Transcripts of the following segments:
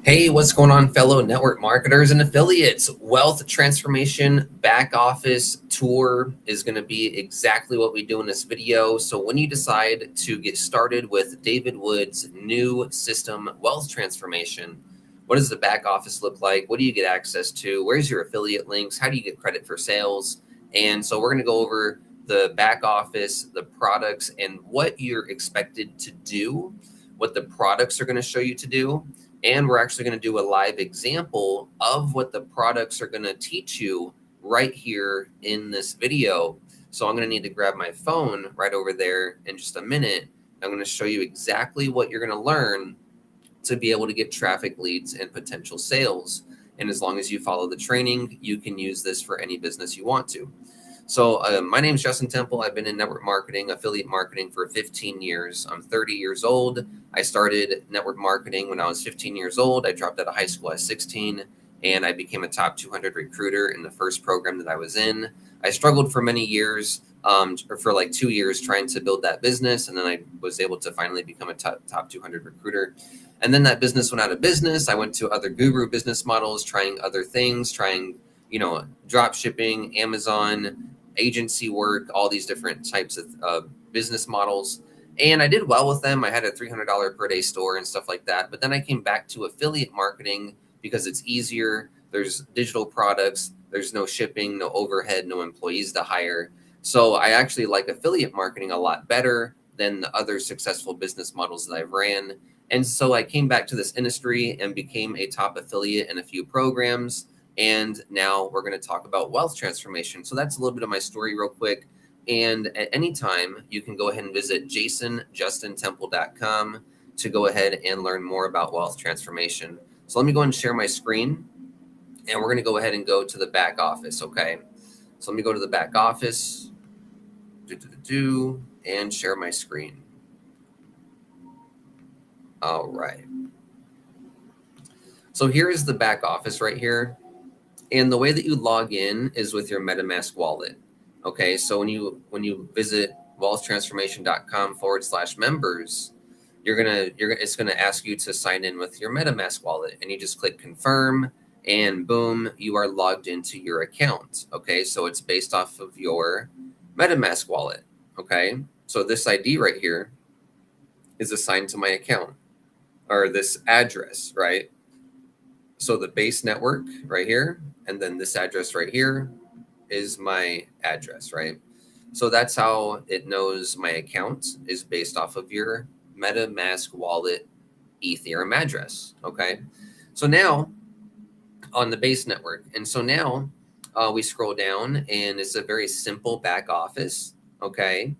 Hey, what's going on, fellow network marketers and affiliates? Wealth transformation back office tour is going to be exactly what we do in this video. So when you decide to get started with David Wood's new system, wealth transformation, what does the back office look like? What do you get access to? Where's your affiliate links? How do you get credit for sales? And so we're going to go over the back office, the products, and what you're expected to do, what the products are going to show you to do. And we're actually going to do a live example of what the products are going to teach you right here in this video. So I'm going to need to grab my phone right over there in just a minute. I'm going to show you exactly what you're going to learn to be able to get traffic, leads, and potential sales. And as long as you follow the training, you can use this for any business you want to. So my name is Justin Temple. I've been in network marketing, affiliate marketing for 15 years. I'm 30 years old. I started network marketing when I was 15 years old. I dropped out of high school at 16, and I became a top 200 recruiter in the first program that I was in. I struggled for many years, for like 2 years, trying to build that business, and then I was able to finally become a top 200 recruiter. And then that business went out of business. I went to other guru business models, trying other things, trying drop shipping, Amazon, agency work, all these different types of business models. And I did well with them. I had a $300 per day store and stuff like that. But then I came back to affiliate marketing because it's easier. There's digital products. There's no shipping, no overhead, no employees to hire. So I actually like affiliate marketing a lot better than the other successful business models that I've ran. And so I came back to this industry and became a top affiliate in a few programs. And now we're going to talk about wealth transformation. So that's a little bit of my story real quick. And at any time, you can go ahead and visit jasonjustintemple.com to go ahead and learn more about wealth transformation. So let me go ahead and share my screen, and we're going to go ahead and go to the back office, okay? So let me go to the back office, and share my screen. All right. So here is the back office right here. And the way that you log in is with your MetaMask wallet. Okay, so when you visit wealthtransformation.com/members, it's gonna ask you to sign in with your MetaMask wallet, and you just click confirm, and boom, you are logged into your account. Okay, so it's based off of your MetaMask wallet. Okay, so this ID right here is assigned to my account, or this address, right? So the base network right here, and then this address right here is my address, right? So that's how it knows my account is based off of your MetaMask wallet Ethereum address, okay? So now on the base network, and so now we scroll down, and it's a very simple back office, okay?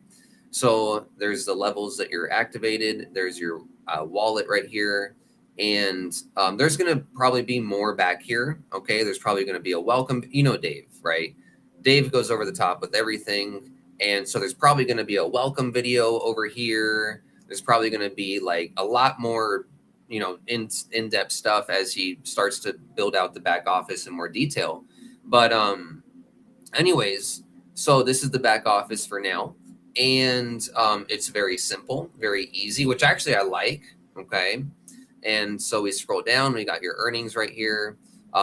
So there's the levels that you're activated. There's your wallet right here. And there's going to probably be more back here. Okay. There's probably going to be a welcome. You know, Dave, right? Dave goes over the top with everything. And so there's probably going to be a welcome video over here. There's probably going to be like a lot more, in-depth stuff as he starts to build out the back office in more detail. But anyways, so this is the back office for now. And it's very simple, very easy, which actually I like. Okay. And so we scroll down, we got your earnings right here.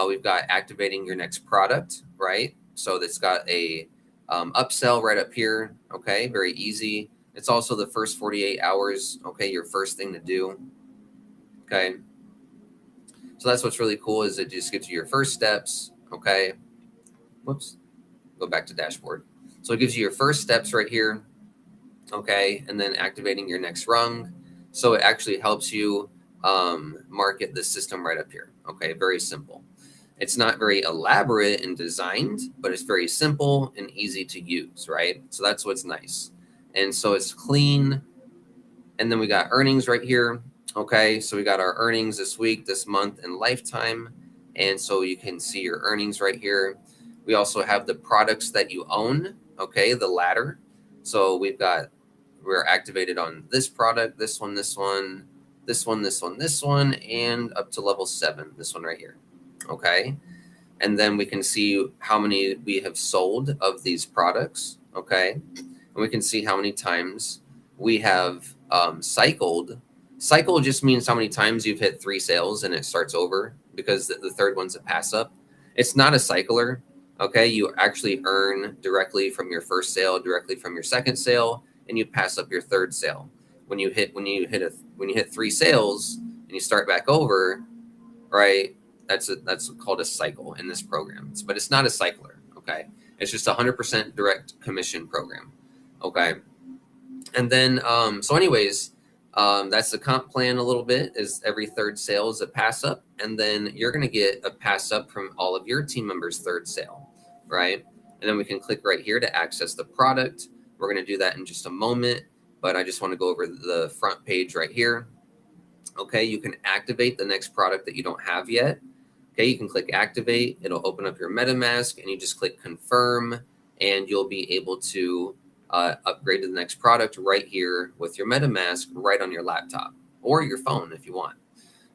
We've got activating your next product, right? So it's got a upsell right up here. Okay. Very easy. It's also the first 48 hours. Okay. Your first thing to do. Okay. So that's what's really cool is it just gives you your first steps. Okay. Whoops. Go back to dashboard. So it gives you your first steps right here. Okay, and then activating your next rung. So it actually helps you market the system right up here. Okay, very simple. It's not very elaborate and designed, but it's very simple and easy to use, right? So that's what's nice. And so it's clean. And then we got earnings right here. Okay, so we got our earnings this week, this month, and lifetime. And so you can see your earnings right here. We also have the products that you own. Okay, the ladder. So we're activated on this product, this one, this one, this one, this one, this one, and up to level 7, this one right here. Okay. And then we can see how many we have sold of these products. Okay. And we can see how many times we have cycled Cycle just means how many times you've hit 3 sales and it starts over, because the third one's a pass up. It's not a cycler. Okay, you actually earn directly from your first sale, directly from your second sale, and you pass up your third sale. When you hit 3 sales and you start back over, right? That's called a cycle in this program. But it's not a cycler. Okay, it's just a 100% direct commission program. Okay, and then so anyways, that's the comp plan a little bit. Is every third sale is a pass up, and then you're going to get a pass up from all of your team members' third sale, right? And then we can click right here to access the product. We're going to do that in just a moment, but I just want to go over the front page right here. Okay, you can activate the next product that you don't have yet. Okay, you can click activate. It'll open up your MetaMask, and you just click confirm, and you'll be able to upgrade to the next product right here with your MetaMask right on your laptop or your phone if you want.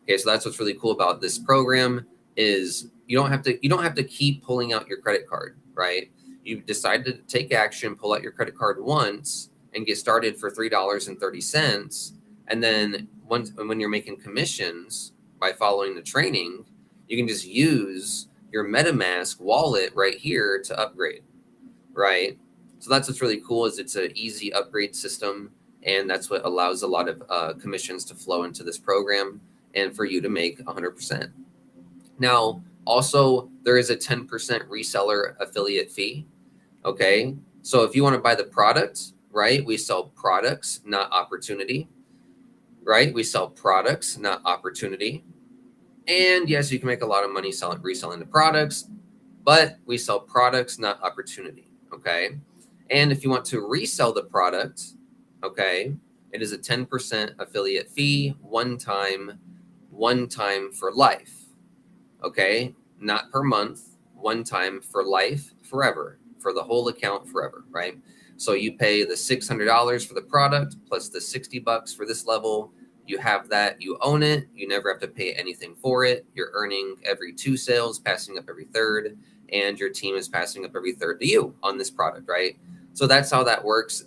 Okay, so that's what's really cool about this program is you don't have to keep pulling out your credit card, right? You decide to take action, pull out your credit card once, and get started for $3.30, and then when you're making commissions by following the training, you can just use your MetaMask wallet right here to upgrade, right? So that's what's really cool is it's an easy upgrade system, and that's what allows a lot of commissions to flow into this program and for you to make 100%. Now, also, there is a 10% reseller affiliate fee, okay? So if you want to buy the product, right, we sell products, not opportunity, right? We sell products, not opportunity. And yes, you can make a lot of money reselling the products, but we sell products, not opportunity, okay? And if you want to resell the product, okay, it is a 10% affiliate fee, one time for life, okay? Not per month, one time for life, forever, for the whole account forever, right? So you pay the $600 for the product plus the $60 for this level. You have that, you own it, you never have to pay anything for it. You're earning every 2 sales, passing up every third, and your team is passing up every third to you on this product, right? So that's how that works.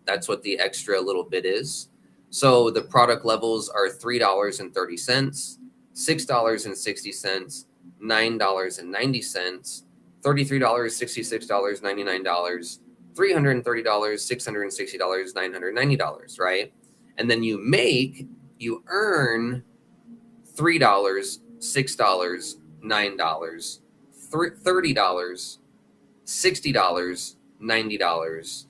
That's what the extra little bit is. So the product levels are $3.30, $6.60, $9.90, $33, $66, $99, $330, $660, $990, right? And then you earn $3, $6, $9, $30, $60, $90,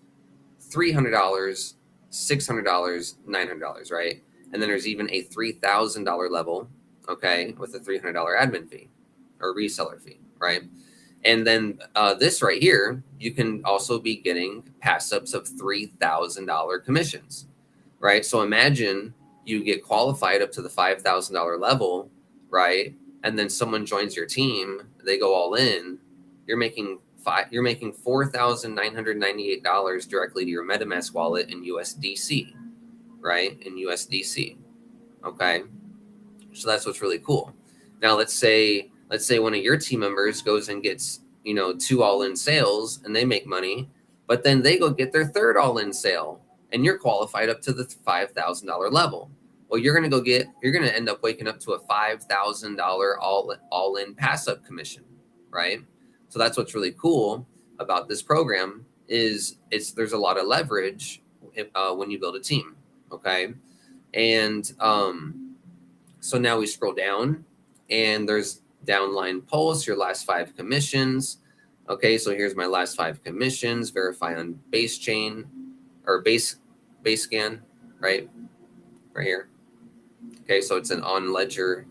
$300, $600, $900, right? And then there's even a $3,000 level, okay, with a $300 admin fee or reseller fee, right? And then this right here, you can also be getting pass ups of $3,000 commissions, right? So imagine you get qualified up to the $5,000 level, right? And then someone joins your team, they go all in, you're making $4,998 directly to your MetaMask wallet in USDC, right? In USDC, okay? So that's what's really cool. Now let's say one of your team members goes and gets 2 all-in sales and they make money, but then they go get their third all-in sale and you're qualified up to the $5,000 level. Well, you're gonna end up waking up to a $5,000 all-in pass-up commission, right? So that's what's really cool about this program is there's a lot of leverage when you build a team, okay? And so now we scroll down, and there's downline pulse, your last 5 commissions. Okay, so here's my last 5 commissions. Verify on base chain or base scan, right here. Okay, so it's an on ledger,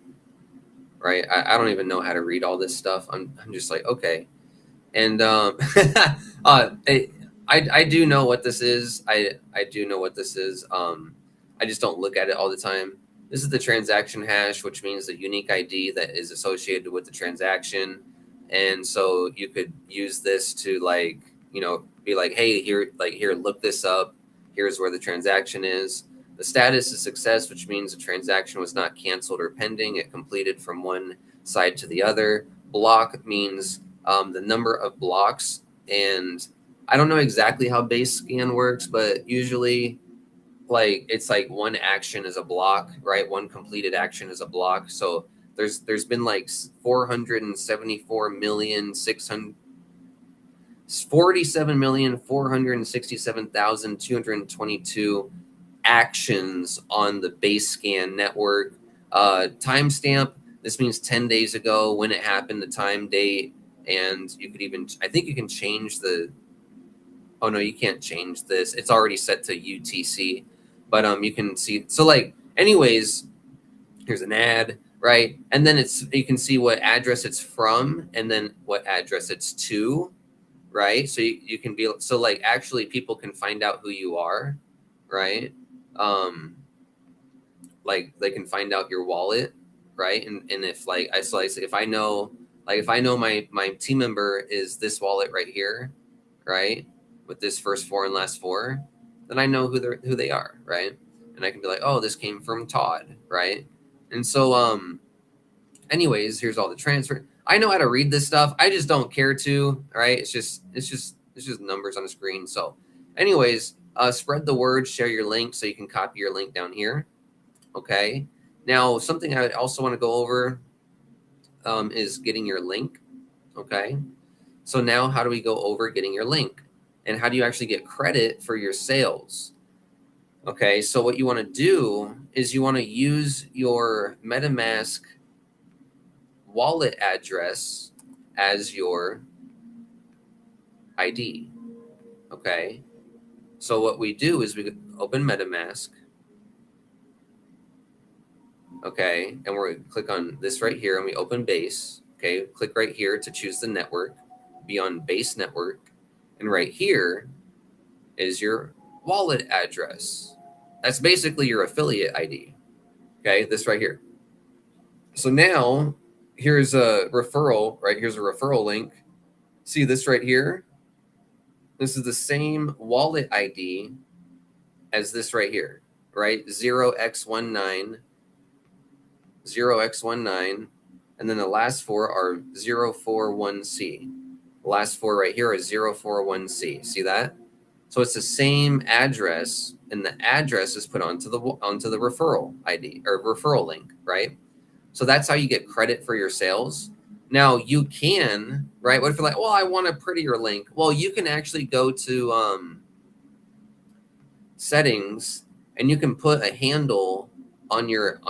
right? I don't even know how to read all this stuff. I'm just like, okay. And I do know what this is. I do know what this is. I just don't look at it all the time. This is the transaction hash, which means the unique ID that is associated with the transaction. And so you could use this to be like, hey, here, look this up. Here's where the transaction is. The status is success, which means the transaction was not canceled or pending. It completed from one side to the other. Block means the number of blocks. And I don't know exactly how base scan works, but usually like it's like one action is a block, right? One completed action is a block. So there's been like 474,467,222 actions on the base scan network. Timestamp, this means 10 days ago when it happened, the time, date, and you could even, I think you can change the, oh no, you can't change this. It's already set to UTC, but you can see, so like, anyways, here's an ad, right? And then you can see what address it's from and then what address it's to, right? So you can be, so like actually people can find out who you are, right? Like they can find out your wallet, right? And if like I slice, if I know, like if I know my team member is this wallet right here, right, with this first four and last four, then I know who they are, right? And I can be like, oh, this came from Todd, right? And so anyways, here's all the transfer. I know how to read this stuff. I just don't care to, right? It's just numbers on the screen. So anyways, spread the word, share your link so you can copy your link down here. Okay. Now, something I would also want to go over is getting your link. Okay. So now how do we go over getting your link? And how do you actually get credit for your sales? Okay. So what you want to do is you want to use your MetaMask wallet address as your ID. Okay. So what we do is we open MetaMask. Okay, and we're going to click on this right here and we open base. Okay, click right here to choose the network, be on base network, and right here is your wallet address. That's basically your affiliate ID. Okay, this right here. So now here's a referral, right? Here's a referral link. See this right here? This is the same wallet ID as this right here, right? 0x19. 0x19, and then the last four are 041C. The last four right here is 041C. See that? So it's the same address, and the address is put onto the referral ID or referral link, right? So that's how you get credit for your sales. Now you can, right? What if you're like, well, I want a prettier link? Well, you can actually go to settings, and you can put a handle on your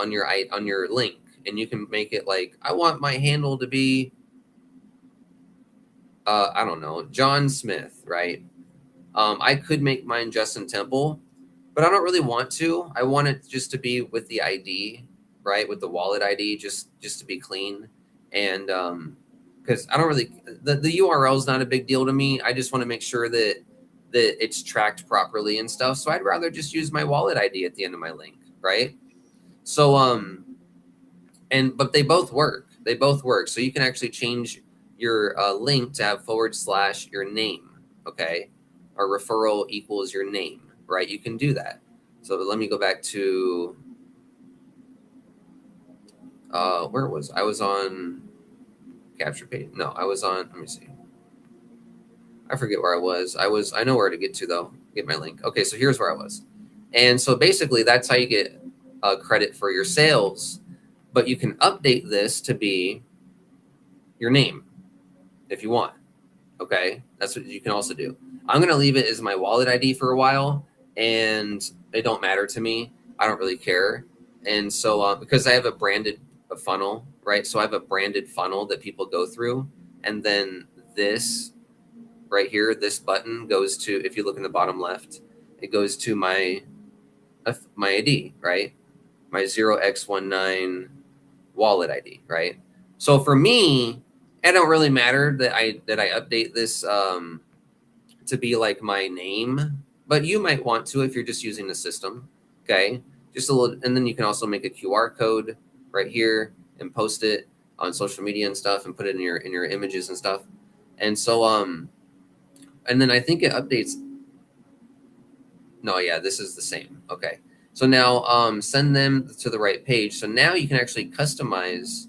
link, and you can make it like, I want my handle to be I don't know, John Smith, right? I could make mine Justin Temple, but I don't really want to. I want it just to be with the ID, right, with the wallet ID, just to be clean. And because I don't really, the URL is not a big deal to me. I just want to make sure that it's tracked properly and stuff. So I'd rather just use my wallet ID at the end of my link, right? So but they both work. They both work. So you can actually change your link to have / your name, okay? Or referral equals your name, right? You can do that. So let me go back to where was I? Was on capture page. No, I was on, let me see. I forget where I was. I know where to get to though. Get my link. Okay, so here's where I was. And so basically that's how you get credit for your sales, but you can update this to be your name if you want. Okay, that's what you can also do. I'm going to leave it as my wallet ID for a while, and it don't matter to me. I don't really care. And so because I have a branded funnel, right? So I have a branded funnel that people go through, and then this right here, this button goes to, if you look in the bottom left, it goes to my ID, right? My 0x19 wallet ID, right? So for me, it don't really matter that I update this to be like my name, but you might want to if you're just using the system. Okay, just a little, and then you can also make a QR code right here and post it on social media and stuff, and put it in your images and stuff. And so and then I think it updates. No, yeah, this is the same. Okay, so now send them to the right page. So now you can actually customize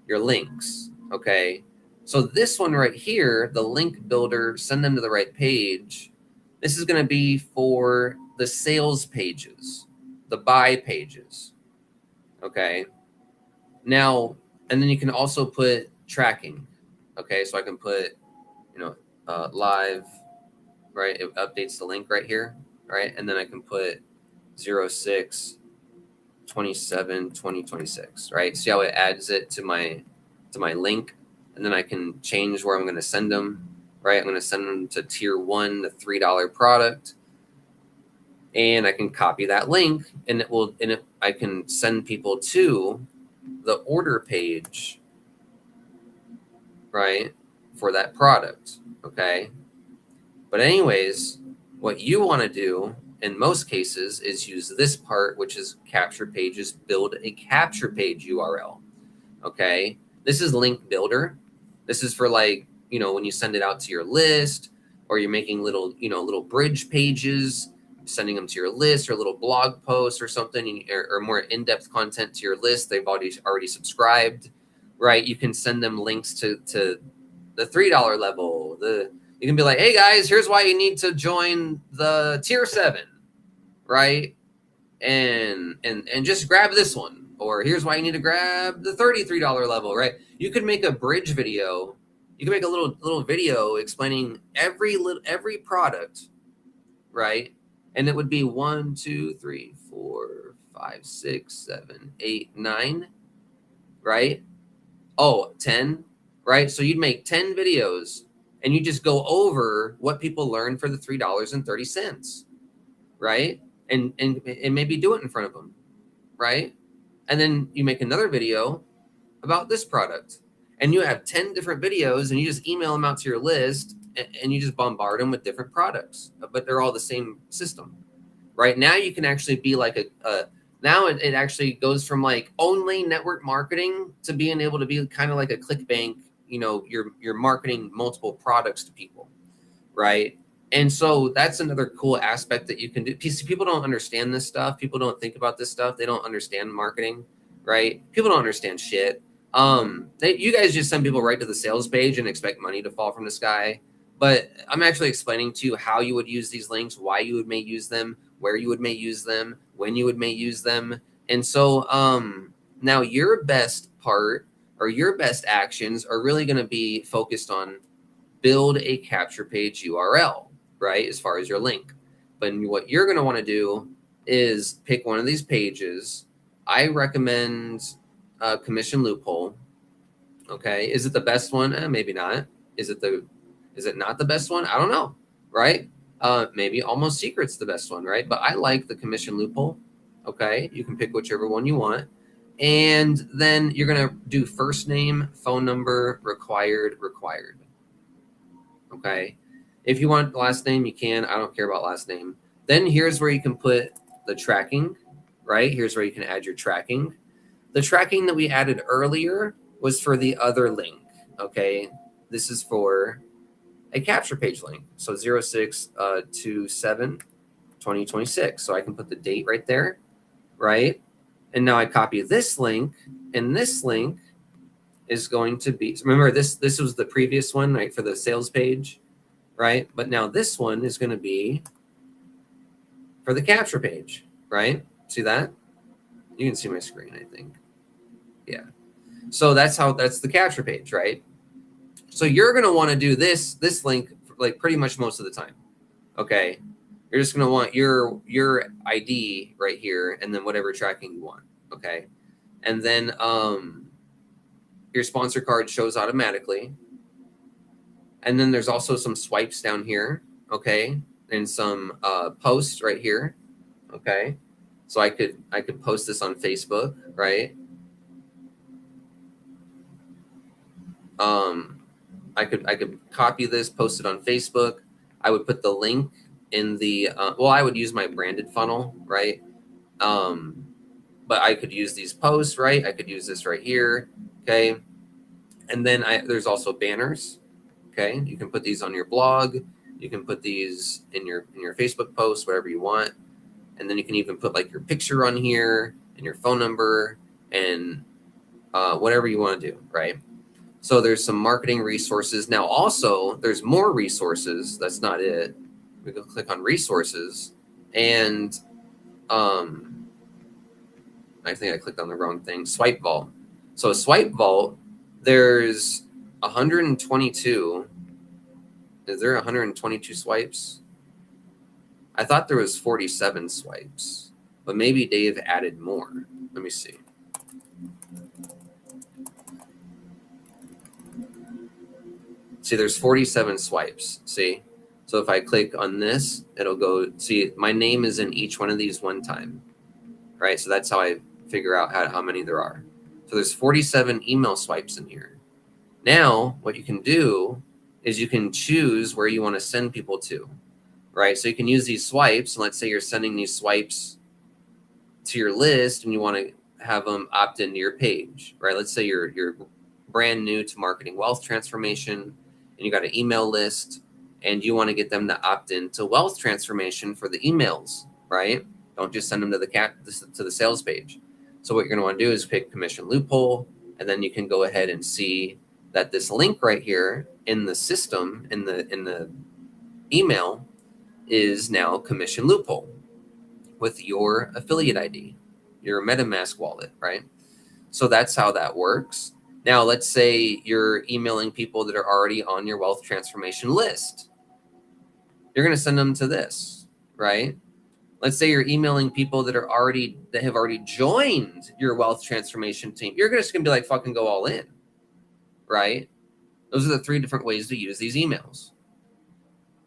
your links. Okay, so this one right here, the link builder, send them to the right page. This is going to be for the sales pages, the buy pages. Okay. Now, and then you can also put tracking. Okay. So I can put, live, right? It updates the link right here, right? And then I can put 06/27/2026, right? See how it adds it to my link, and then I can change where I'm going to send them, right? I'm going to send them to tier 1, the $3 product, and I can copy that link, and I can send people to the order page, right, for that product. Okay. But anyways, what you want to do in most cases is use this part, which is capture pages, build a capture page URL. Okay. This is link builder. This is for like, when you send it out to your list, or you're making little bridge pages, sending them to your list, or little blog posts or something, or more in-depth content to your list. They've already subscribed, right? You can send them links to the $3 level. You can be like, hey guys, here's why you need to join the tier 7, right? And just grab this one. Or here's why you need to grab the $33 level, right? You could make a bridge video. You can make a little video explaining every product, right? And it would be 1, 2, 3, 4, 5, 6, 7, 8, 9, right? Oh, 10, right? So you'd make 10 videos, and you just go over what people learn for the $3.30, right? And maybe do it in front of them, right? And then you make another video about this product, and you have 10 different videos, and you just email them out to your list, and you just bombard them with different products, but they're all the same system, right? Now you can actually be like now it actually goes from like only network marketing to being able to be kind of like a ClickBank. You're marketing multiple products to people, right? And so that's another cool aspect that you can do. People don't understand this stuff. People don't think about this stuff. They don't understand marketing, right? People don't understand shit. You guys just send people right to the sales page and expect money to fall from the sky. But I'm actually explaining to you how you would use these links, why you may use them, where you may use them, when you may use them. And so now your best part or your best actions are really going to be focused on build a capture page URL, right? As far as your link. But what you're going to want to do is pick one of these pages. I recommend Commission Loophole. Okay. Is it the best one? Maybe not. Is it not the best one? I don't know. Right. Maybe Almost Secret's the best one, right? But I like the Commission Loophole. Okay. You can pick whichever one you want. And then you're going to do first name, phone number, required. Okay. If you want last name, you can. I don't care about last name. Then here's where you can put the tracking, right? Here's where you can add your tracking. The tracking that we added earlier was for the other link. Okay. This is for a capture page link. So 06/27/2026. So I can put the date right there, right? And now I copy this link, and this link is going to be, remember this was the previous one, right, for the sales page, right? But now this one is going to be for the capture page, right? See that? You can see my screen, I think. Yeah. So that's the capture page, right? So you're going to want to do this link like pretty much most of the time. Okay. You're just going to want your ID right here, and then whatever tracking you want. Okay. And then your sponsor card shows automatically. And then there's also some swipes down here. Okay. And some posts right here. Okay. So I could post this on Facebook, right? I could copy this, post it on Facebook. I would put the link in the I would use my branded funnel, right? But I could use these posts, right? I could use this right here, okay? And then there's also banners, okay? You can put these on your blog. You can put these in your Facebook post, whatever you want. And then you can even put like your picture on here and your phone number and whatever you want to do, right? So there's some marketing resources. Now also there's more resources. That's not it. We can click on resources. And I think I clicked on the wrong thing. Swipe Vault. So Swipe Vault, there's 122. Is there 122 swipes? I thought there was 47 swipes, but maybe Dave added more. Let me see. See, there's 47 swipes. See? So if I click on this, it'll go, see, my name is in each one of these one time, right? So that's how I figure out how many there are. So there's 47 email swipes in here. Now, what you can do is you can choose where you want to send people to, right? So you can use these swipes. And let's say you're sending these swipes to your list and you want to have them opt into your page, right? Let's say you're brand new to marketing wealth transformation and you got an email list and you want to get them to opt into wealth transformation for the emails, right? Don't just send them to the sales page. So what you're going to want to do is pick commission loophole, and then you can go ahead and see that this link right here in the system, in the email, is now commission loophole with your affiliate ID, your MetaMask wallet, right? So that's how that works. Now, let's say you're emailing people that are already on your wealth transformation list. You're going to send them to this, right? Let's say you're emailing people that have already joined your wealth transformation team. You're just going to be like, fucking go all in, right? Those are the 3 different ways to use these emails.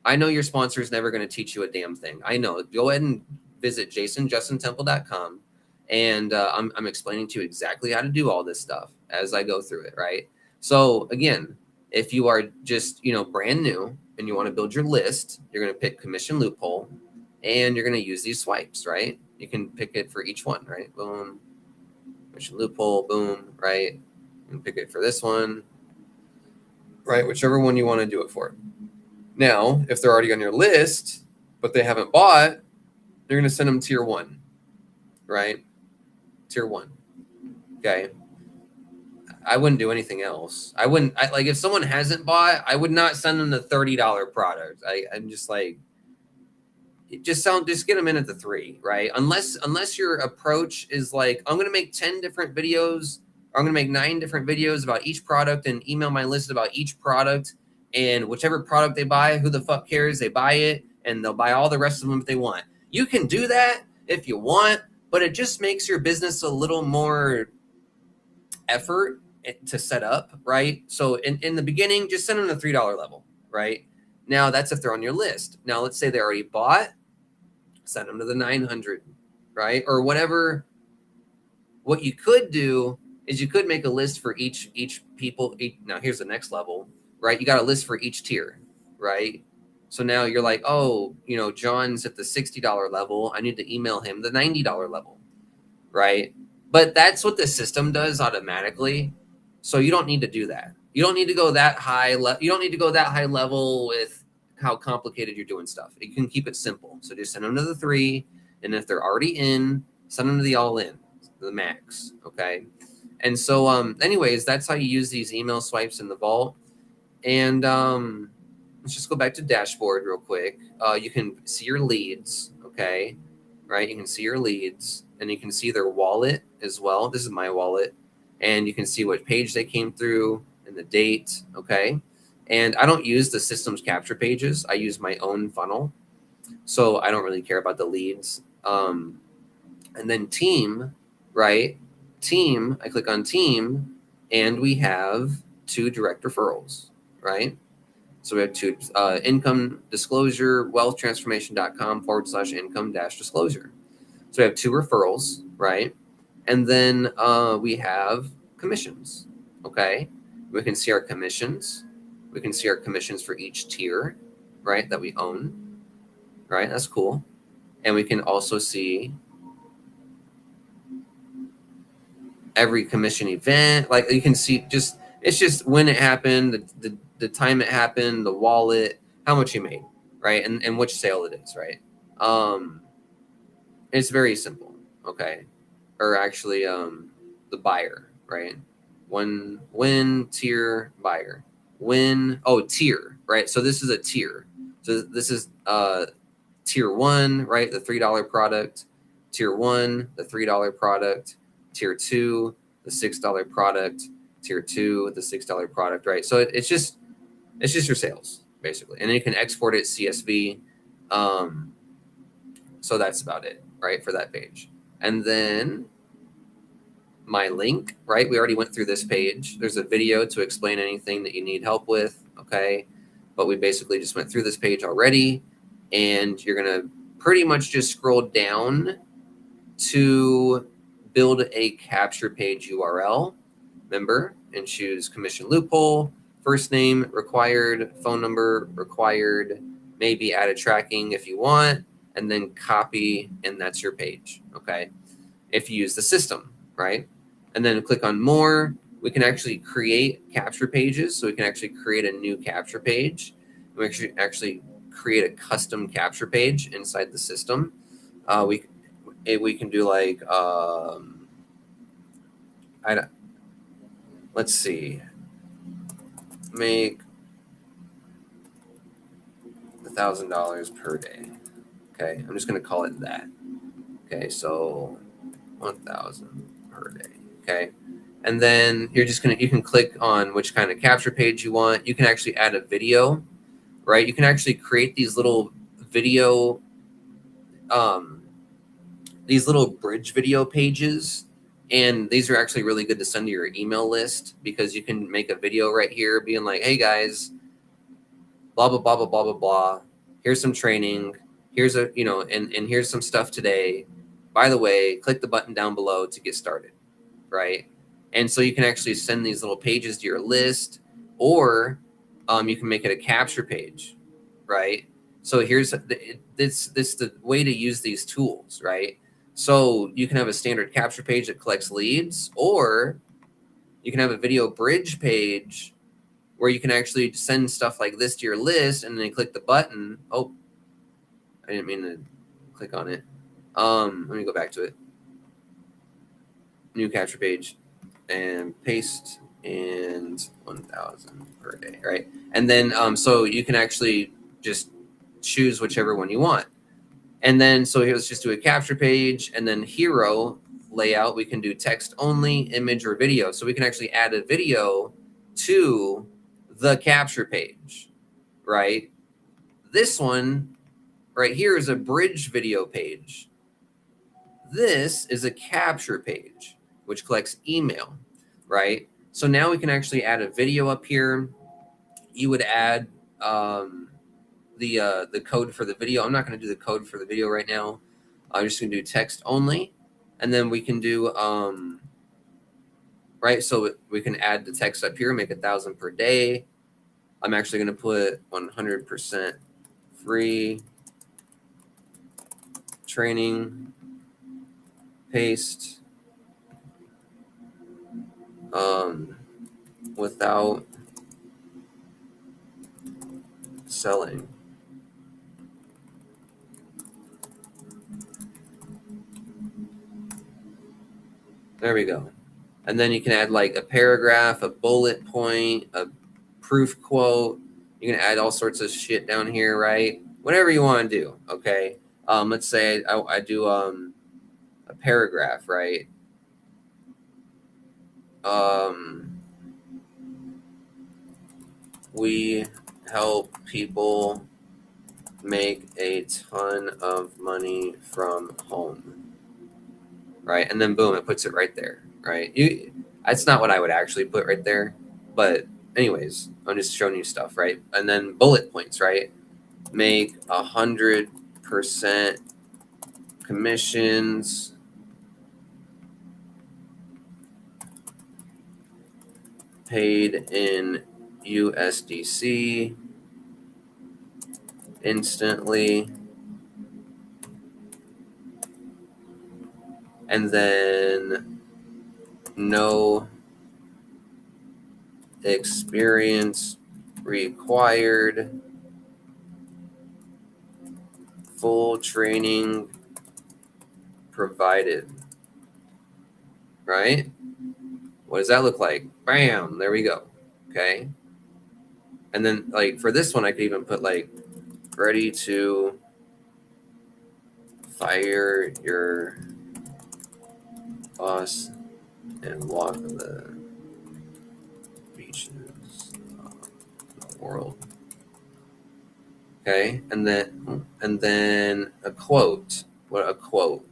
I know your sponsor is never going to teach you a damn thing. I know. Go ahead and visit jasonjustintemple.com, and I'm explaining to you exactly how to do all this stuff as I go through it, right? So again, if you are just brand new and you want to build your list, you're going to pick commission loophole, and you're going to use these swipes, right? You can pick it for each one, right? Boom, commission loophole, boom, right? You can pick it for this one, right? Whichever one you want to do it for. Now, if they're already on your list, but they haven't bought, you're going to send them tier 1, right? Tier 1. Okay. I wouldn't do anything else. Like if someone hasn't bought, I would not send them the $30 product. I'm just like, just get them in at the 3, right? Unless your approach is like, I'm going to make 10 different videos, or I'm going to make 9 different videos about each product and email my list about each product. And whichever product they buy, who the fuck cares? They buy it and they'll buy all the rest of them if they want. You can do that if you want, but it just makes your business a little more effort to set up, right? So in the beginning, just send them the $3 level, right? Now that's if they're on your list. Now let's say they already bought, send them to the 900, right? Or whatever. What you could do is you could make a list for each people. Now here's the next level, right? You got a list for each tier, right? So now you're like, oh, John's at the $60 level. I need to email him the $90 level, right? But that's what the system does automatically. So you don't need to do that. You don't need to go that high. You don't need to go that high level with how complicated you're doing stuff. You can keep it simple. So just send them to the 3, and if they're already in, send them to the all in, the max. Okay. And so, anyways, that's how you use these email swipes in the vault. And let's just go back to dashboard real quick. You can see your leads. Okay. Right. You can see your leads, and you can see their wallet as well. This is my wallet, and you can see what page they came through and the date. Okay. And I don't use the systems capture pages. I use my own funnel. So I don't really care about the leads. And then team, right? Team, I click on team, and we have 2 direct referrals, right? So we have 2 income disclosure, wealthtransformation.com/income-disclosure. So we have 2 referrals, right? And then we have commissions, okay? We can see our commissions. We can see our commissions for each tier, right, that we own, right? That's cool. And we can also see every commission event. Like you can see it's just when it happened, the time it happened, the wallet, how much you made, right? And which sale it is, right? It's very simple, okay? Or actually the buyer, right? When tier buyer. Tier, right? So this is a tier. So this is tier 1, right? The $3 product. Tier 1, the $3 product. Tier 2, the $6 product. Tier 2, the $6 product, right? So it's just your sales, basically. And then you can export it CSV. So that's about it, right, for that page. And then my link, right? We already went through this page. There's a video to explain anything that you need help with, okay? But we basically just went through this page already, and you're going to pretty much just scroll down to build a capture page URL, remember, and choose commission loophole, first name required, phone number required, maybe add a tracking if you want, and then copy, and that's your page, okay? If you use the system, right? And then click on more. We can actually create capture pages. So we can actually create a new capture page. We actually create a custom capture page inside the system. We can do like, let's see, make $1,000 per day. Okay, I'm just going to call it that. Okay, so 1,000 per day. Okay, and then you can click on which kind of capture page you want. You can actually add a video, right? You can actually create these little video, these little bridge video pages. And these are actually really good to send to your email list, because you can make a video right here being like, hey guys, blah, blah, blah, blah, blah, blah, blah. Here's some training. Here's and here's some stuff today. By the way, click the button down below to get started, right? And so you can actually send these little pages to your list, or you can make it a capture page, right? So here's the way to use these tools, right? So you can have a standard capture page that collects leads, or you can have a video bridge page where you can actually send stuff like this to your list, and then click the button. Oh, I didn't mean to click on it. Let me go back to it. New capture page, and paste, and 1,000 per day, right? And then so you can actually just choose whichever one you want. And then so let's just do a capture page, and then hero layout, we can do text only, image, or video. So we can actually add a video to the capture page, right? This one right here is a bridge video page. This is a capture page, which collects email, right? So now we can actually add a video up here. You would add the code for the video. I'm not going to do the code for the video right now. I'm just going to do text only, and then we can do right. So we can add the text up here, make 1,000 per day. I'm actually going to put 100% free training. Paste. Without selling. There we go. And then you can add like a paragraph, a bullet point, a proof quote. You can add all sorts of shit down here, right? Whatever you want to do, okay? Let's say I do a paragraph, right? We help people make a ton of money from home, right? And then boom, it puts it right there, right? That's not what I would actually put right there, but anyways, I'm just showing you stuff, right? And then bullet points, right? Make 100% commissions paid in USDC instantly, and then no experience required, full training provided, right? What does that look like? Bam, there we go. Okay. And then like for this one, I could even put like ready to fire your boss and walk the beaches of the world. Okay, and then a quote. What a quote.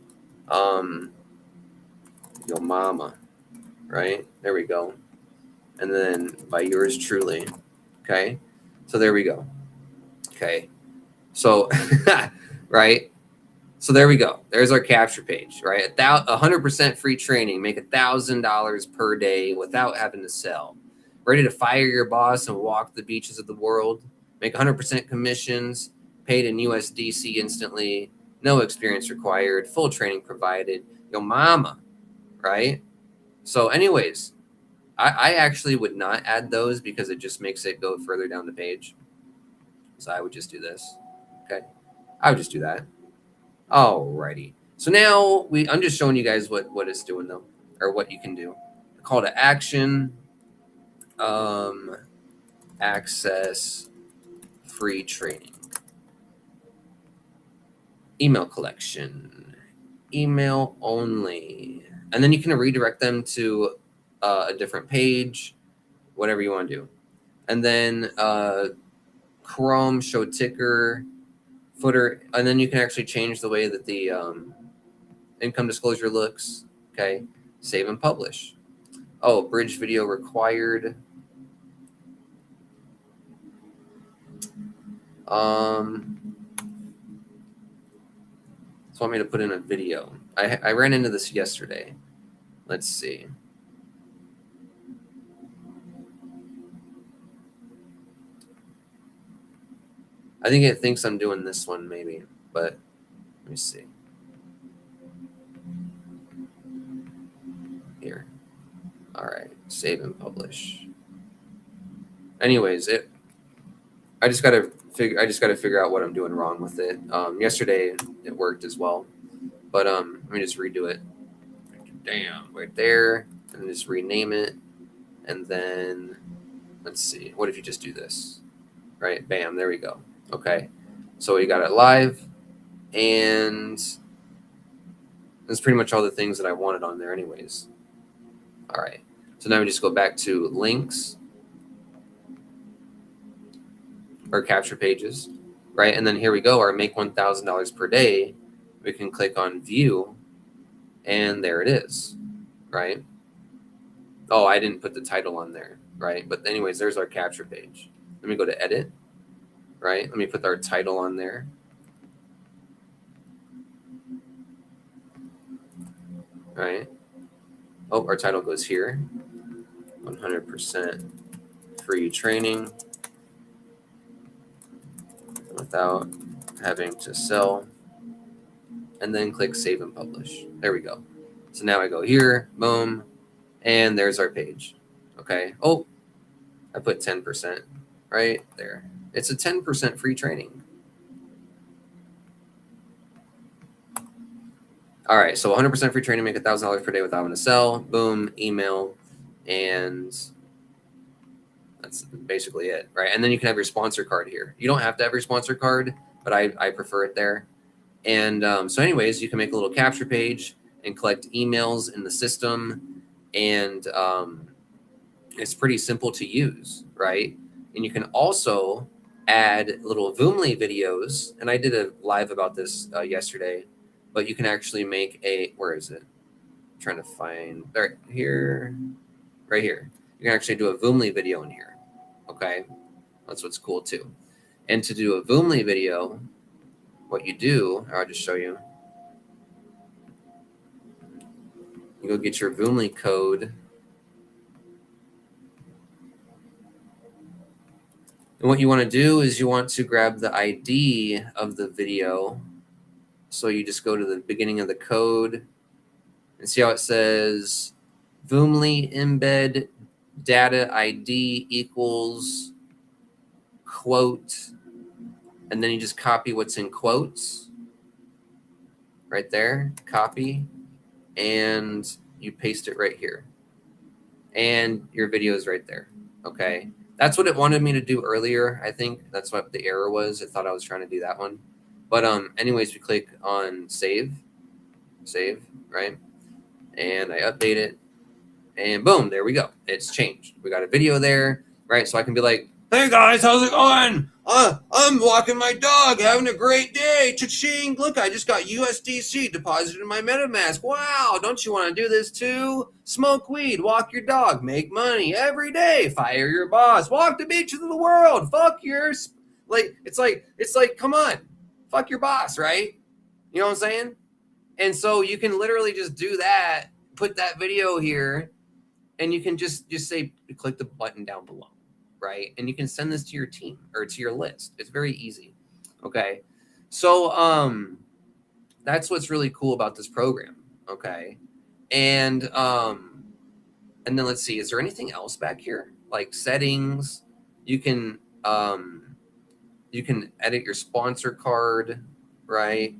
Your mama, right? There we go. And then by yours truly. Okay, so there we go. Okay, so right. So there we go. There's our capture page, right? 100% free training. Make $1,000 per day without having to sell. Ready to fire your boss and walk the beaches of the world. Make 100% commissions. Paid in USDC instantly. No experience required. Full training provided. Yo mama, right? So anyways, I actually would not add those because it just makes it go further down the page. So I would just do this. Okay. I would just do that. Alrighty. So now I'm just showing you guys what it's doing though, or what you can do. Call to action, access free training, email collection, email only, and then you can redirect them to a different page, whatever you want to do, and then Chrome show ticker, footer, and then you can actually change the way that the income disclosure looks. Okay, save and publish. Oh, bridge video required. Just want me to put in a video. I ran into this yesterday. Let's see. I think it thinks I'm doing this one maybe, but let me see. Here. All right, save and publish. Anyways, I just gotta figure out what I'm doing wrong with it. Yesterday it worked as well, but let me just redo it. Damn, right there, and just rename it, and then let's see. What if you just do this? Right, bam, there we go. Okay, so we got it live, and that's pretty much all the things that I wanted on there, anyways. All right, so now we just go back to links or capture pages, right? And then here we go, our make $1,000 per day. We can click on view, and there it is, right? Oh, I didn't put the title on there, right? But anyways, there's our capture page. Let me go to edit, right? Let me put our title on there. Right? Oh, our title goes here. 100% free training without having to sell. And then click save and publish. There we go. So now I go here, boom, and there's our page. Okay. Oh, I put 10% right there. It's a 10% free training. All right, so 100% free training, make $1,000 per day without having to sell. Boom, email, and that's basically it, right? And then you can have your sponsor card here. You don't have to have your sponsor card, but I prefer it there. And so anyways, you can make a little capture page and collect emails in the system, and it's pretty simple to use, right? And you can also add little Voomly videos, and I did a live about this yesterday, but you can actually make where is it? I'm trying to find, right here. You can actually do a Voomly video in here, okay? That's what's cool too. And to do a Voomly video, what you do, I'll just show you. You go get your Voomly code. And what you want to do is you want to grab the ID of the video. So you just go to the beginning of the code and see how it says Voomly embed data ID equals quote. And then you just copy what's in quotes right there, copy, and you paste it right here. And your video is right there, okay? That's what it wanted me to do earlier, I think. That's what the error was. It thought I was trying to do that one. But anyways, we click on save, right? And I update it, and boom, there we go. It's changed. We got a video there, right? So I can be like, hey guys, how's it going? I'm walking my dog, having a great day. Cha-ching! Look, I just got USDC deposited in my MetaMask. Wow, don't you want to do this too? Smoke weed, walk your dog, make money every day, fire your boss, walk the beaches of the world, fuck yours. It's like, come on, fuck your boss, right? You know what I'm saying? And so you can literally just do that, put that video here, and you can just say, click the button down below, right? And you can send this to your team or to your list. It's very easy. Okay. So that's what's really cool about this program. Okay. And then let's see, is there anything else back here? Like settings, you can edit your sponsor card, right?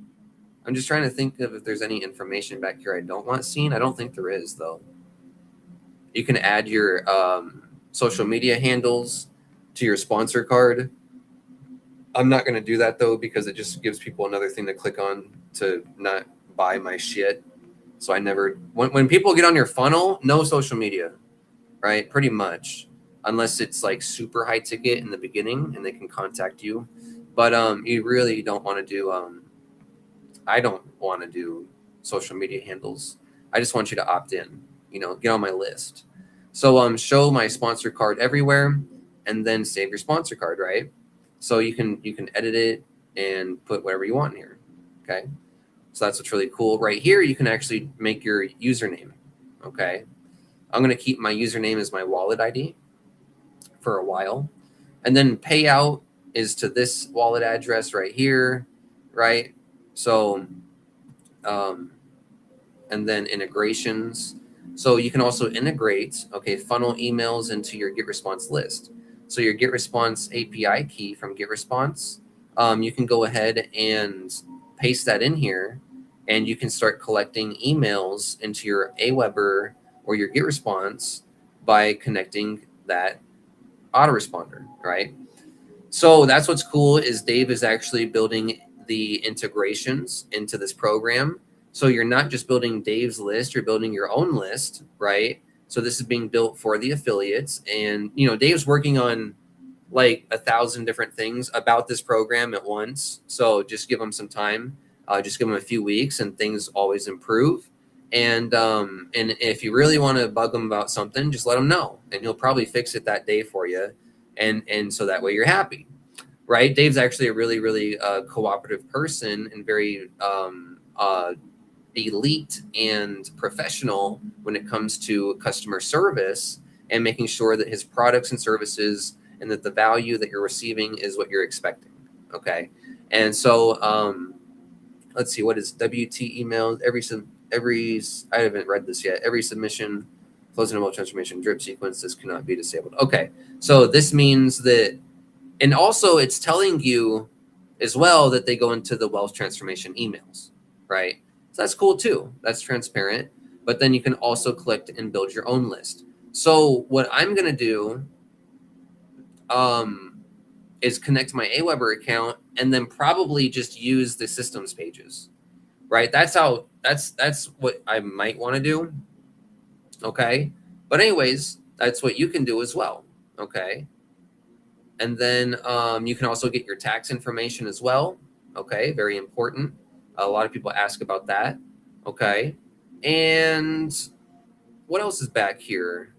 I'm just trying to think of if there's any information back here I don't want seen. I don't think there is, though. You can add your social media handles to your sponsor card. I'm not going to do that, though, because it just gives people another thing to click on to not buy my shit. So I never, when people get on your funnel, no social media, right? Pretty much, unless it's like super high ticket in the beginning and they can contact you. But you really don't want to do, I don't want to do social media handles. I just want you to opt in, get on my list. So show my sponsor card everywhere, and then save your sponsor card, right? So you can edit it and put whatever you want in here. Okay. So that's what's really cool. Right here, you can actually make your username. Okay. I'm going to keep my username as my wallet ID for a while. And then payout is to this wallet address right here, right? So, and then integrations. So you can also integrate, funnel emails into your GetResponse list. So your GetResponse API key from GetResponse, you can go ahead and paste that in here, and you can start collecting emails into your Aweber or your GetResponse by connecting that autoresponder, right? So that's what's cool is Dave is actually building the integrations into this program. So you're not just building Dave's list, you're building your own list, right? So this is being built for the affiliates. And, Dave's working on like 1,000 different things about this program at once. So just give him some time, just give him a few weeks, and things always improve. And if you really want to bug him about something, just let him know, and he'll probably fix it that day for you. And so that way you're happy, right? Dave's actually a really, really cooperative person and very elite and professional when it comes to customer service and making sure that his products and services and that the value that you're receiving is what you're expecting. Okay. And so let's see, what is WT email? I haven't read this yet. Every submission, closing a wealth transformation drip sequence, this cannot be disabled. Okay. So this means that, and also it's telling you as well that they go into the wealth transformation emails, right? So that's cool too. That's transparent. But then you can also collect and build your own list. So what I'm going to do is connect my Aweber account and then probably just use the systems pages, right? That's what I might want to do. Okay. But anyways, that's what you can do as well. Okay. And then you can also get your tax information as well. Okay. Very important. A lot of people ask about that. Okay. And what else is back here?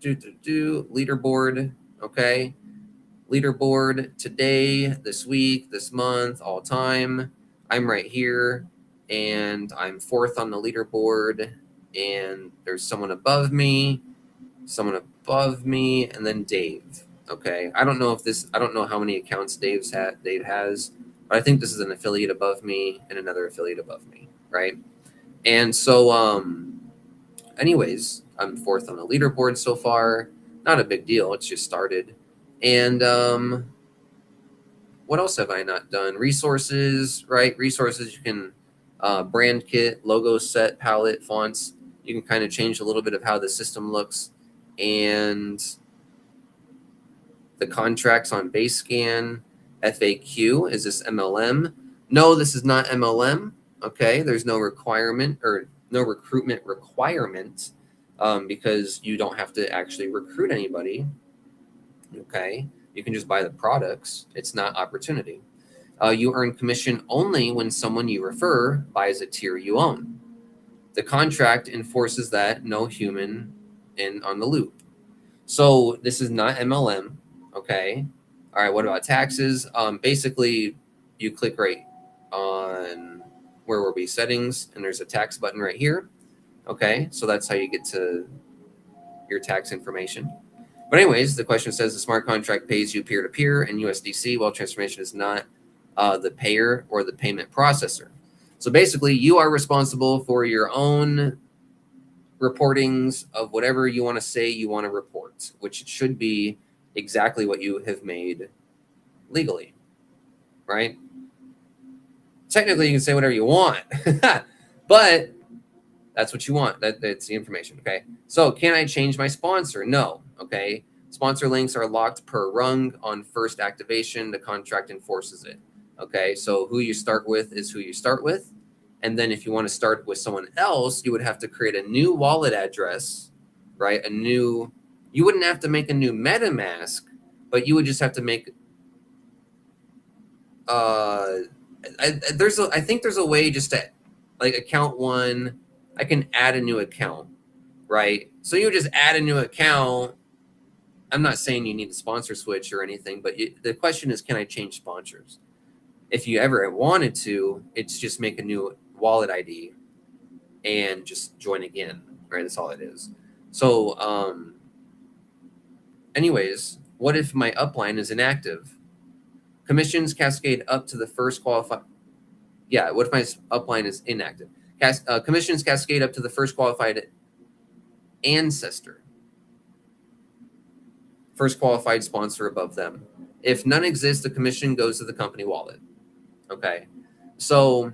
Leaderboard. Okay. Leaderboard today, this week, this month, all time. I'm right here and I'm 4th on the leaderboard, and there's someone above me, and then Dave. Okay. I don't know how many accounts Dave has, but I think this is an affiliate above me and another affiliate above me, right? And so anyways, I'm 4th on the leaderboard so far. Not a big deal. It's just started. And what else have I not done? Resources, right? Resources, you can brand kit, logo set, palette, fonts. You can kind of change a little bit of how the system looks. And the contracts on base scan. FAQ, is this MLM? No, this is not MLM. Okay, there's no requirement or no recruitment requirement because you don't have to actually recruit anybody. Okay, you can just buy the products. It's not opportunity. You earn commission only when someone you refer buys a tier you own. The contract enforces that no human in on the loop. So this is not MLM. Okay. All right. What about taxes? Basically, you click right on where were we settings, and there's a tax button right here. Okay. So that's how you get to your tax information. But anyways, the question says the smart contract pays you peer to peer in USDC, while transformation is not the payer or the payment processor. So basically, you are responsible for your own reportings of whatever you want to say you want to report, which should be exactly what you have made legally, right? Technically, you can say whatever you want, but that's what you want. That's the information, okay? So can I change my sponsor? No, okay? Sponsor links are locked per rung on first activation. The contract enforces it, okay? So who you start with is who you start with. And then if you want to start with someone else, you would have to create a new wallet address, right? You wouldn't have to make a new MetaMask, but you would just have to make, I think there's a way just to, like, account one, I can add a new account, right? So you just add a new account. I'm not saying you need a sponsor switch or anything, but the question is, can I change sponsors? If you ever wanted to, it's just make a new wallet ID and just join again, right? That's all it is. So anyways, what if my upline is inactive? Commissions cascade up to the first qualified. Yeah, what if my upline is inactive? Commissions cascade up to the first qualified ancestor, first qualified sponsor above them. If none exists, the commission goes to the company wallet. Okay, so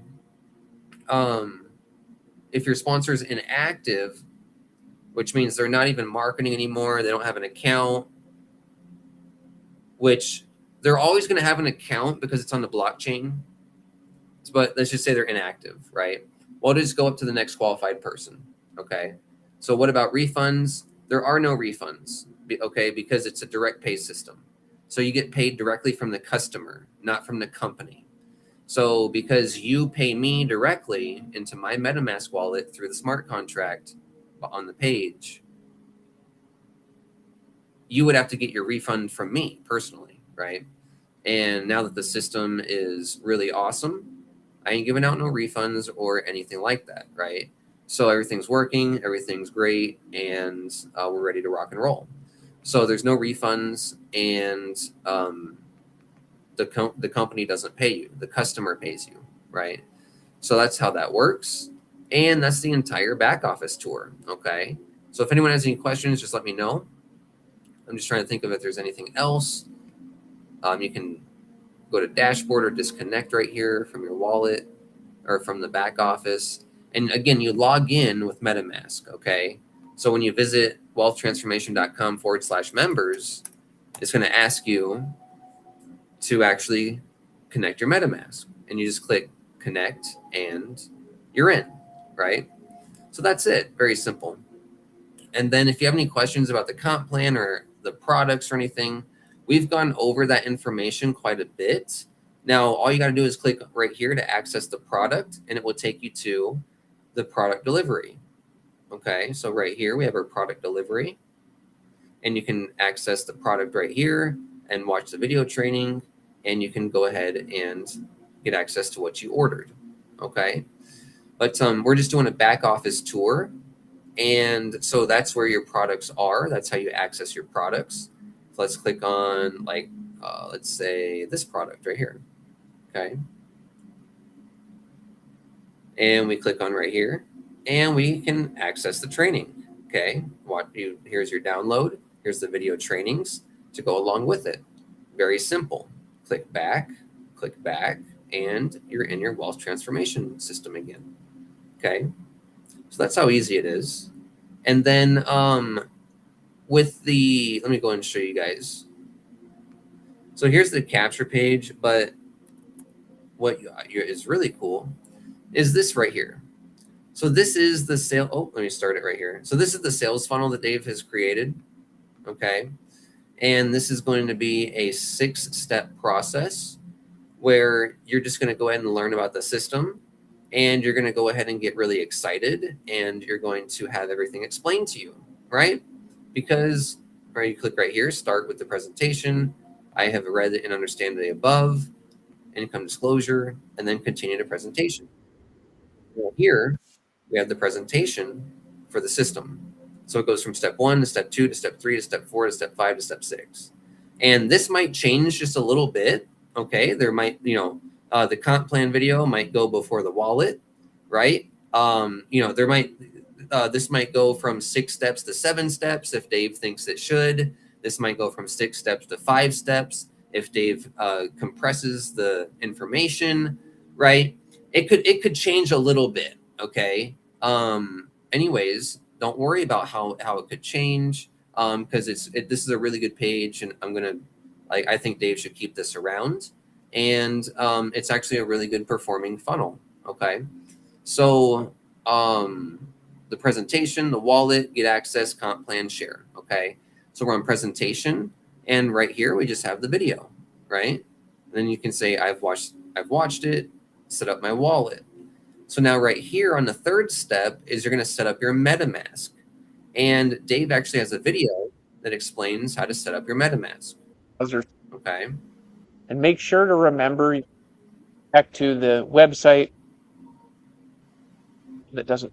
if your sponsor is inactive, which means they're not even marketing anymore, they don't have an account, which they're always going to have an account because it's on the blockchain, but let's just say they're inactive, right? Well, just go up to the next qualified person, okay? So what about refunds? There are no refunds, okay, because it's a direct pay system. So you get paid directly from the customer, not from the company. So because you pay me directly into my MetaMask wallet through the smart contract on the page, you would have to get your refund from me personally, right? And now that the system is really awesome, I ain't giving out no refunds or anything like that, right? So everything's working, everything's great, and we're ready to rock and roll. So there's no refunds, and the company doesn't pay you. The customer pays you, right? So that's how that works. And that's the entire back office tour, okay? So if anyone has any questions, just let me know. I'm just trying to think of if there's anything else. You can go to dashboard or disconnect right here from your wallet or from the back office. And again, you log in with MetaMask, okay? So when you visit wealthtransformation.com/members, it's going to ask you to actually connect your MetaMask. And you just click connect and you're in, right? So that's it. Very simple. And then if you have any questions about the comp plan or the products or anything, we've gone over that information quite a bit. Now, all you got to do is click right here to access the product, and it will take you to the product delivery. Okay, so right here, we have our product delivery, and you can access the product right here and watch the video training, and you can go ahead and get access to what you ordered. Okay, but we're just doing a back office tour. And so that's where your products are. That's how you access your products. So let's click on, like, let's say this product right here. Okay. And we click on right here, and we can access the training. Okay. Here's your download. Here's the video trainings to go along with it. Very simple. Click back, and you're in your wealth transformation system again. Okay. So that's how easy it is. And then let me go and show you guys. So here's the capture page, but what is really cool is this right here. So this is the sale. Oh, let me start it right here. So this is the sales funnel that Dave has created. Okay. And this is going to be a 6-step process where you're just going to go ahead and learn about the system, and you're going to go ahead and get really excited, and you're going to have everything explained to you, right? Because, right, you click right here, start with the presentation. I have read and understand the above, income disclosure, and then continue to presentation. Well, here we have the presentation for the system. So it goes from step 1 to step 2 to step 3 to step 4 to step 5 to step 6. And this might change just a little bit. Okay. There might, the comp plan video might go before the wallet, right? There might, this might go from 6 steps to 7 steps if Dave thinks it should. This might go from 6 steps to 5 steps if Dave compresses the information, right? It could change a little bit. Okay. Anyways, don't worry about how it could change. Because this is a really good page, and I think Dave should keep this around. And it's actually a really good performing funnel. Okay. So the presentation, the wallet, get access, comp plan, share. Okay. So we're on presentation, and right here we just have the video, right? And then you can say I've watched it, set up my wallet. So now right here on the 3rd step is you're going to set up your MetaMask. And Dave actually has a video that explains how to set up your MetaMask. Okay. And make sure to remember back to the website that doesn't.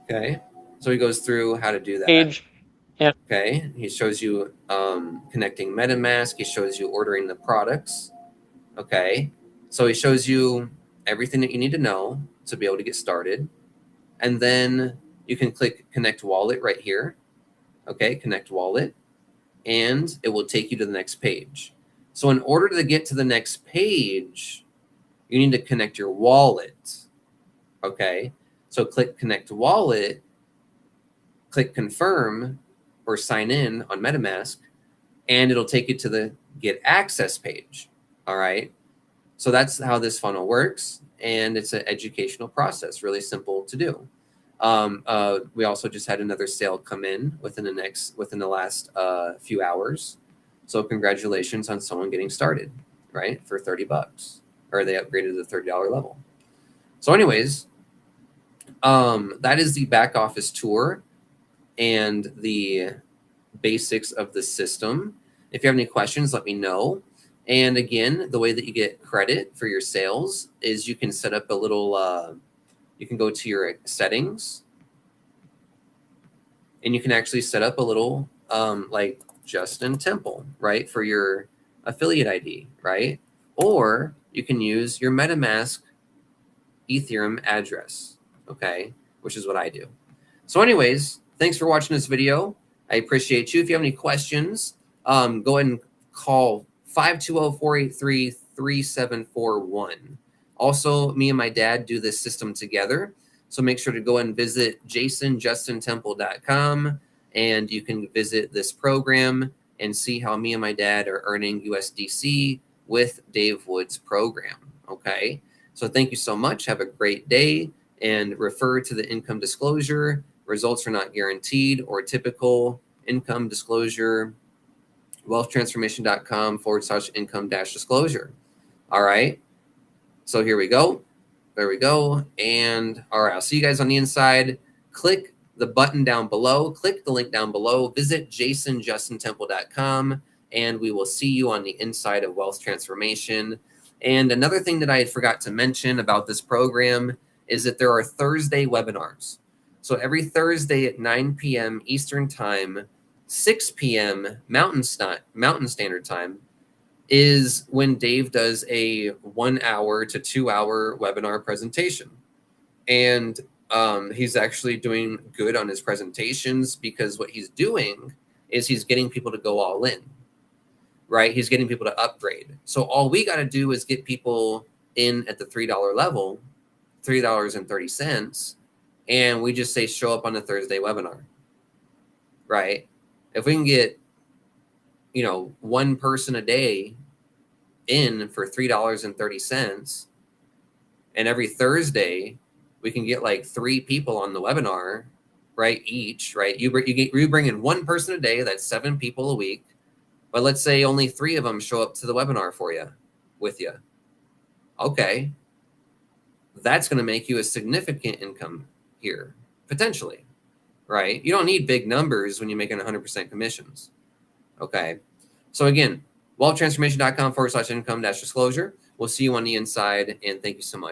Okay. So he goes through how to do that. Page. And okay. He shows you connecting MetaMask. He shows you ordering the products. Okay. So he shows you everything that you need to know to be able to get started. And then you can click Connect Wallet right here. Okay. Connect Wallet. And it will take you to the next page. So in order to get to the next page, you need to connect your wallet. Okay. So click Connect Wallet, click Confirm or sign in on MetaMask, and it'll take you to the Get Access page. All right. So that's how this funnel works. And it's an educational process, really simple to do. We also just had another sale come in within the last few hours. So congratulations on someone getting started, right? For $30, or they upgraded to the $30 level. So anyways, that is the back office tour and the basics of the system. If you have any questions, let me know. And again, the way that you get credit for your sales is you can set up a little, you can go to your settings, and you can actually set up a little like Justin Temple, right, for your affiliate ID, right? Or you can use your MetaMask Ethereum address, okay, which is what I do. So anyways, thanks for watching this video. I appreciate you. If you have any questions, go ahead and call 520-483-3741. Also, me and my dad do this system together. So make sure to go and visit jasonjustintemple.com, and you can visit this program and see how me and my dad are earning USDC with Dave Wood's program. Okay. So thank you so much. Have a great day, and refer to the income disclosure. Results are not guaranteed or typical. Income disclosure, wealthtransformation.com/income-disclosure. All right. So here we go. There we go. And all right, I'll see you guys on the inside. Click the button down below. Click the link down below. Visit jasonjustintemple.com, and we will see you on the inside of Wealth Transformation. And another thing that I forgot to mention about this program is that there are Thursday webinars. So every Thursday at 9 p.m. Eastern Time, 6 p.m. Mountain Standard Time, is when Dave does a 1 hour to 2 hour webinar presentation. And he's actually doing good on his presentations, because what he's doing is he's getting people to go all in, right? He's getting people to upgrade. So all we got to do is get people in at the $3 level, $3.30, and we just say show up on the Thursday webinar, right? If we can get one person a day in for $3.30, and every Thursday we can get like 3 people on the webinar, right? Each, right? You bring in 1 person a day. That's 7 people a week. But let's say only 3 of them show up to the webinar with you. Okay, that's going to make you a significant income here, potentially, right? You don't need big numbers when you're making 100% commissions. Okay, so again, wealthtransformation.com/income-disclosure. We'll see you on the inside, and thank you so much.